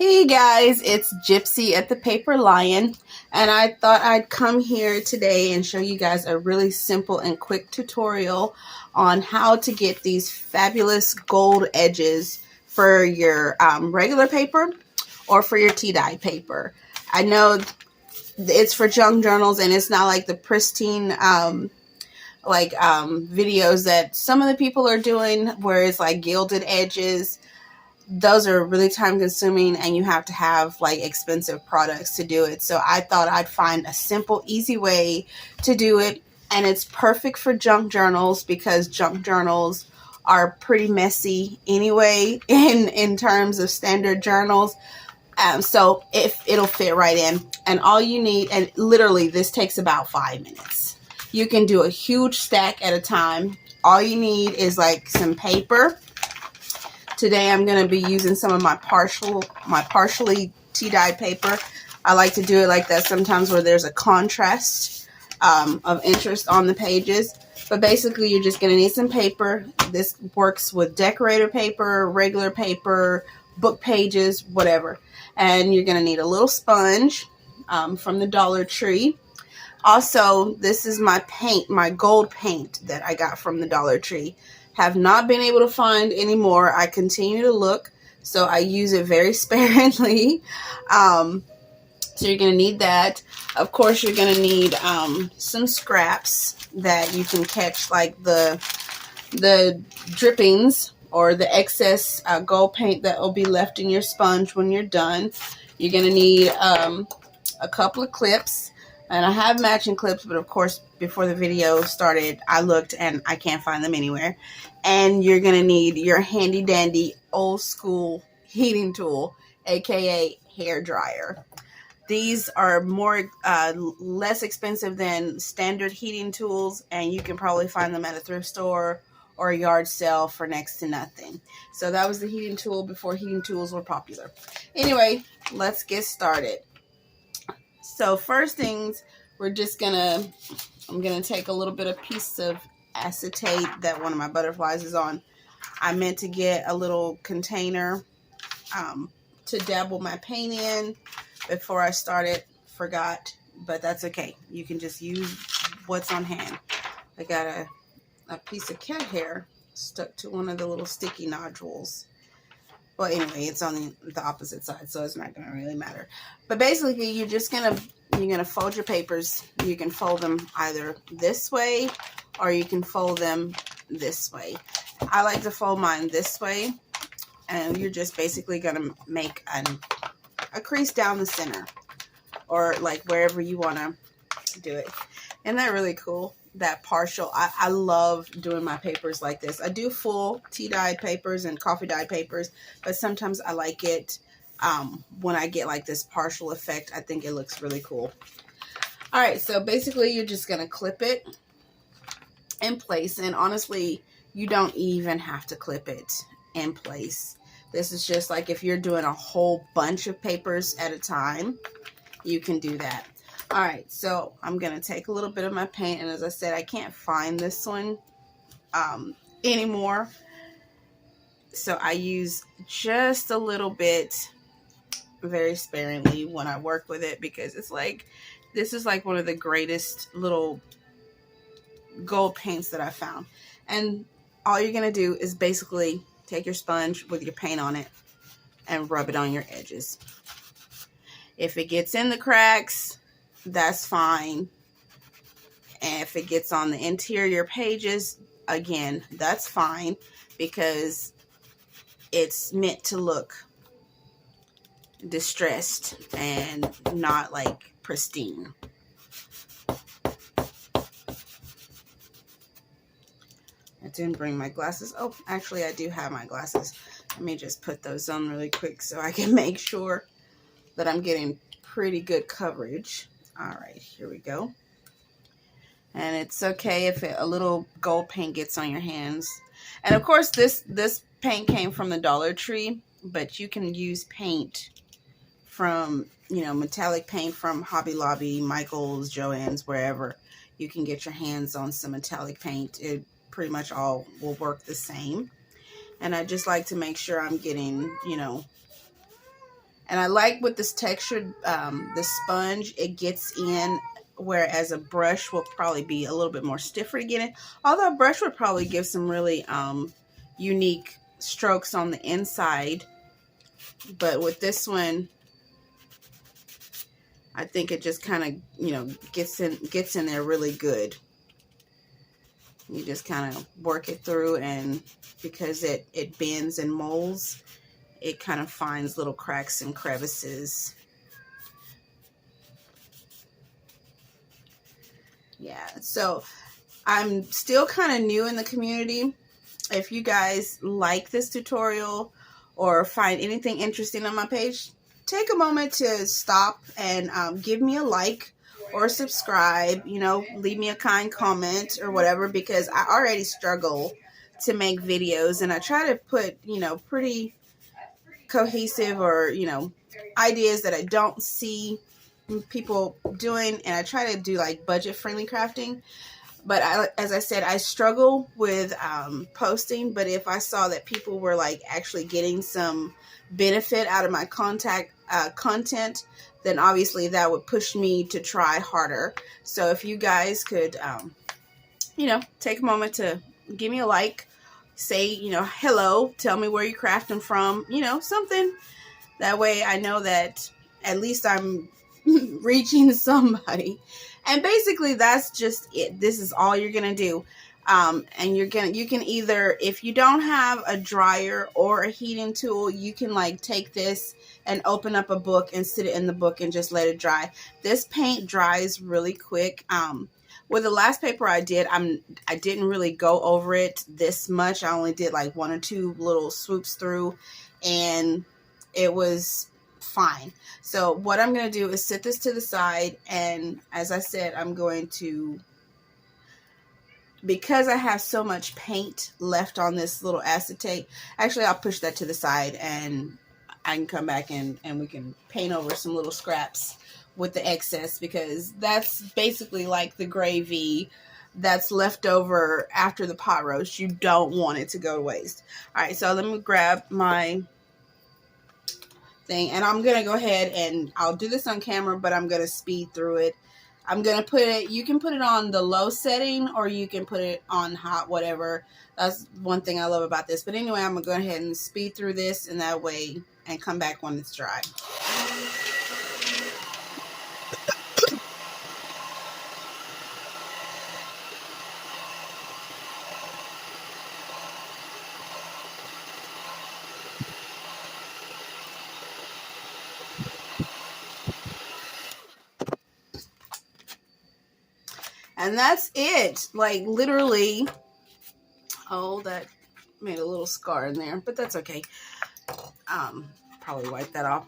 Hey guys, it's Gypsy at the Paper Lion, and I thought I'd come here today and show you guys a really simple and quick tutorial on how to get these fabulous gold edges for your regular paper or for your tea-dye paper. I know it's for junk journals and it's not like the pristine videos that some of the people are doing where it's like gilded edges. Those are really time consuming and you have to have like expensive products to do it. So I thought I'd find a simple, easy way to do it. And it's perfect for junk journals because junk journals are pretty messy anyway in terms of standard journals. So if it'll fit right in, and all you need, and literally this takes about 5 minutes. You can do a huge stack at a time. All you need is like some paper. Today I'm going to be using some of my partially tea-dyed paper. I like to do it like that sometimes where there's a contrast of interest on the pages. But basically you're just going to need some paper. This works with decorator paper, regular paper, book pages, whatever. And you're going to need a little sponge from the Dollar Tree. Also, this is my paint, my gold paint that I got from the Dollar Tree. Have not been able to find any more. I continue to look, so I use it very sparingly. So you're going to need that. Of course, you're going to need some scraps that you can catch, like the drippings or the excess gold paint that will be left in your sponge when you're done. You're going to need a couple of clips. And I have matching clips, but of course, before the video started, I looked and I can't find them anywhere. And you're going to need your handy dandy old school heating tool, aka hair dryer. These are less expensive than standard heating tools, and you can probably find them at a thrift store or a yard sale for next to nothing. So that was the heating tool before heating tools were popular. Anyway, let's get started. So first things, I'm gonna take a little bit of piece of acetate that one of my butterflies is on. I meant to get a little container to dabble my paint in before I started. Forgot, but that's okay. You can just use what's on hand. I got a piece of cat hair stuck to one of the little sticky nodules. Well, anyway, it's on the opposite side, so it's not going to really matter. But basically, you're gonna fold your papers. You can fold them either this way, or you can fold them this way. I like to fold mine this way, and you're just basically gonna make a crease down the center, or like wherever you want to do it. Isn't that really cool? That partial. I love doing my papers like this. I do full tea-dyed papers and coffee-dyed papers, but sometimes I like it when I get like this partial effect. I think it looks really cool. All right, so basically you're just going to clip it in place, and honestly, you don't even have to clip it in place. This is just like if you're doing a whole bunch of papers at a time, you can do that. All right, so I'm going to take a little bit of my paint, and as I said, I can't find this one anymore. So I use just a little bit, very sparingly when I work with it, because it's like, this is like one of the greatest little gold paints that I found. And all you're going to do is basically take your sponge with your paint on it and rub it on your edges. If it gets in the cracks, that's fine. And if it gets on the interior pages, again, that's fine, because it's meant to look distressed and not like pristine. I didn't bring my glasses. Oh, actually I do have my glasses. Let me just put those on really quick so I can make sure that I'm getting pretty good coverage. All right, here we go. And it's okay if a little gold paint gets on your hands. And of course, this paint came from the Dollar Tree, but you can use paint from, metallic paint from Hobby Lobby, Michael's, Joann's, wherever. You can get your hands on some metallic paint. It pretty much all will work the same. And I just like to make sure I'm getting, And I like with this textured, the sponge, it gets in, whereas a brush will probably be a little bit more stiffer to get in. Although a brush would probably give some really unique strokes on the inside. But with this one, I think it just kind of, you know, gets in there really good. You just kind of work it through, and because it bends and molds, it kind of finds little cracks and crevices. Yeah, so I'm still kind of new in the community. If you guys like this tutorial or find anything interesting on my page, take a moment to stop and give me a like or subscribe, you know, leave me a kind comment or whatever, because I already struggle to make videos, and I try to put, you know, pretty cohesive or, you know, ideas that I don't see people doing, and I try to do like budget friendly crafting. But as I said, I struggle with posting, but if I saw that people were like actually getting some benefit out of my content, then obviously that would push me to try harder. So if you guys could, you know, take a moment to give me a like, say, you know, hello, tell me where you're crafting from, you know, something. That way I know that at least I'm reaching somebody. And basically that's just it. This is all you're gonna do. And you can either, if you don't have a dryer or a heating tool, you can like take this and open up a book and sit it in the book and just let it dry. This paint dries really quick. With the last paper I did, I didn't really go over it this much. I only did like 1 or 2 little swoops through, and it was fine. So what I'm going to do is sit this to the side, and as I said, I'm going to, because I have so much paint left on this little acetate, actually I'll push that to the side and I can come back and we can paint over some little scraps with the excess, because that's basically like the gravy that's left over after the pot roast. You don't want it to go to waste. All right, so let me grab my thing, and I'm gonna go ahead and I'll do this on camera, but I'm gonna speed through it. I'm gonna put it, you can put it on the low setting or you can put it on hot, whatever. That's one thing I love about this. But anyway, I'm gonna go ahead and speed through this, and that way, and come back when it's dry. And that's it. Like literally, oh, that made a little scar in there, but that's okay. Probably wipe that off.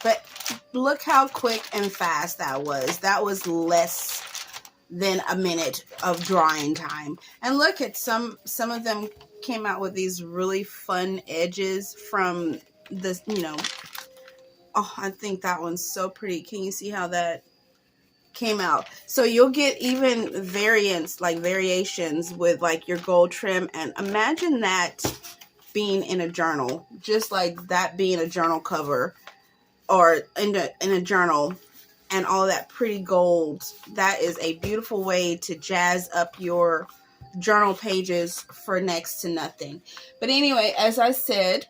But look how quick and fast that was. That was less than a minute of drying time. And look at some of them came out with these really fun edges from this, you know. Oh, I think that one's so pretty. Can you see how that came out? So you'll get even variations with like your gold trim, and imagine that being in a journal, just like that being a journal cover or in a journal, and all that pretty gold. That is a beautiful way to jazz up your journal pages for next to nothing. But anyway, as I said,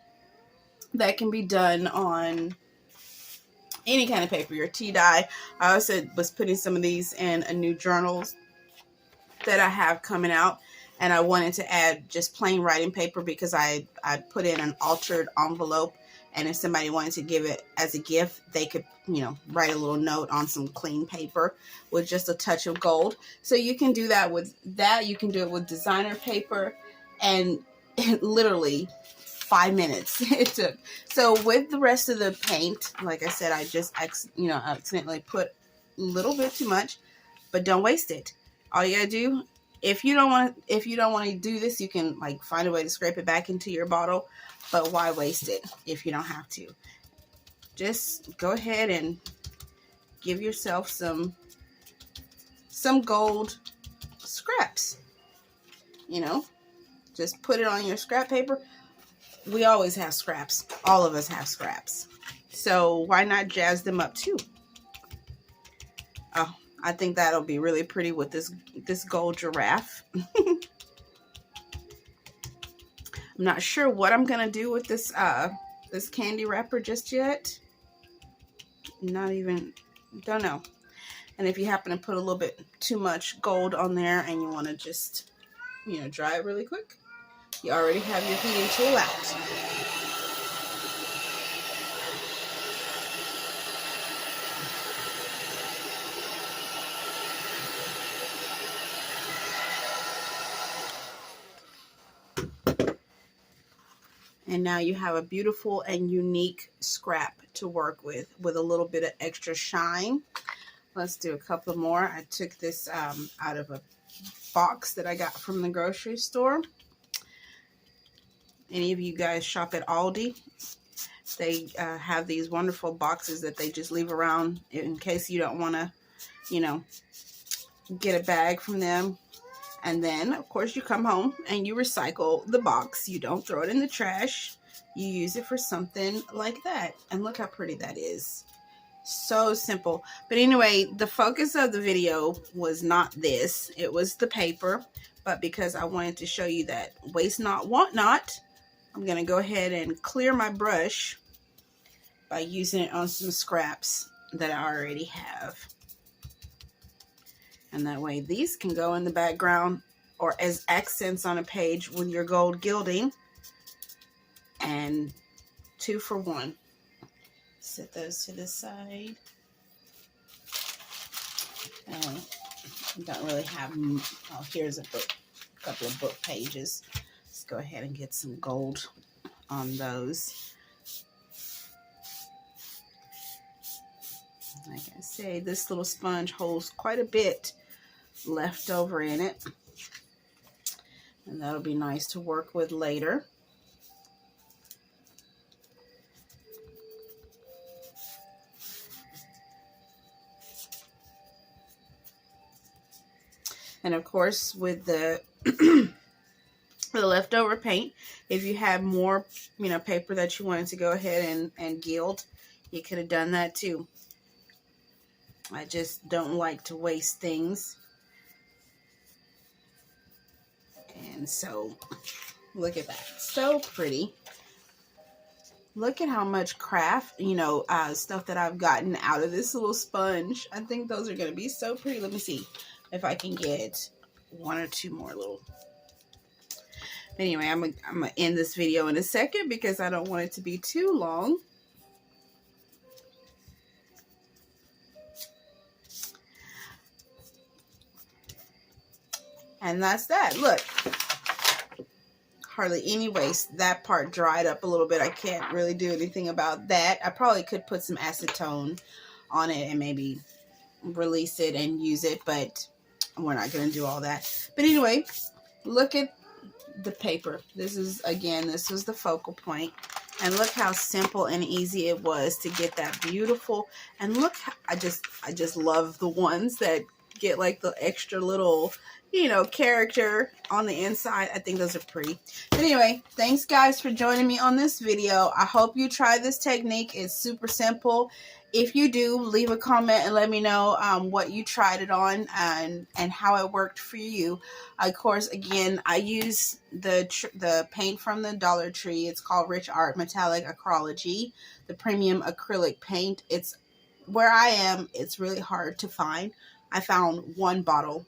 that can be done on any kind of paper, your tea dye. I also was putting some of these in a new journals that I have coming out, and I wanted to add just plain writing paper because I put in an altered envelope, and if somebody wanted to give it as a gift, they could, you know, write a little note on some clean paper with just a touch of gold. So you can do that with that. You can do it with designer paper, and it literally 5 minutes it took. So with the rest of the paint, like I said, I just accidentally put a little bit too much, but don't waste it. All you gotta do, if you don't want to do this, you can like find a way to scrape it back into your bottle, but why waste it if you don't have to? Just go ahead and give yourself some gold scraps. You know, just put it on your scrap paper. We always have scraps. All of us have scraps. So why not jazz them up too? Oh, I think that'll be really pretty with this gold giraffe. I'm not sure what I'm gonna do with this this candy wrapper just yet. Don't know. And if you happen to put a little bit too much gold on there and you want to just, you know, dry it really quick, you already have your heating tool out. And now you have a beautiful and unique scrap to work with a little bit of extra shine. Let's do a couple more. I took this out of a box that I got from the grocery store. Any of you guys shop at Aldi? They have these wonderful boxes that they just leave around in case you don't want to, you know, get a bag from them. And then, of course, you come home and you recycle the box. You don't throw it in the trash. You use it for something like that. And look how pretty that is. So simple. But anyway, the focus of the video was not this. It was the paper. But because I wanted to show you that waste not, want not, I'm going to go ahead and clear my brush by using it on some scraps that I already have. And that way these can go in the background or as accents on a page with your gold gilding. And 2 for 1. Set those to the side. Don't really have, oh, here's a book, a couple of book pages. Let's go ahead and get some gold on those. Like I say, this little sponge holds quite a bit left over in it. And that'll be nice to work with later. And of course, with the the leftover paint, if you had more, you know, paper that you wanted to go ahead and gild, you could have done that too. I just don't like to waste things. And so, look at that. So pretty. Look at how much craft, you know, stuff that I've gotten out of this little sponge. I think those are going to be so pretty. Let me see if I can get 1 or 2 more little. Anyway, I'm gonna end this video in a second because I don't want it to be too long. And that's that. Look, hardly any waste. That part dried up a little bit. I can't really do anything about that. I probably could put some acetone on it and maybe release it and use it, but we're not going to do all that. But anyway, look at the paper. This is, again, this was the focal point. And look how simple and easy it was to get that beautiful. And look, I just love the ones that get like the extra little, you know, character on the inside. I think those are pretty. But anyway, thanks guys for joining me on this video. I hope you try this technique. It's super simple. If you do, leave a comment and let me know what you tried it on and how it worked for you. Of course, again, I use the paint from the Dollar Tree. It's called Rich Art Metallic Acrylogy, the premium acrylic paint. It's where I am, it's really hard to find. I found 1 bottle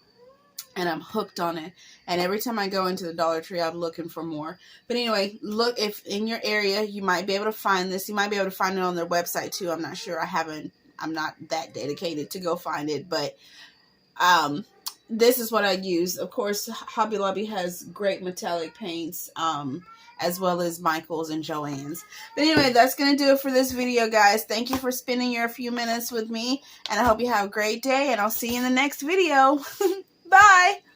and I'm hooked on it. And every time I go into the Dollar Tree, I'm looking for more. But anyway, look, if in your area, you might be able to find this. You might be able to find it on their website too. I'm not sure. I'm not that dedicated to go find it. But this is what I use. Of course, Hobby Lobby has great metallic paints, as well as Michael's and Joann's. But anyway, that's going to do it for this video, guys. Thank you for spending your few minutes with me. And I hope you have a great day. And I'll see you in the next video. Bye.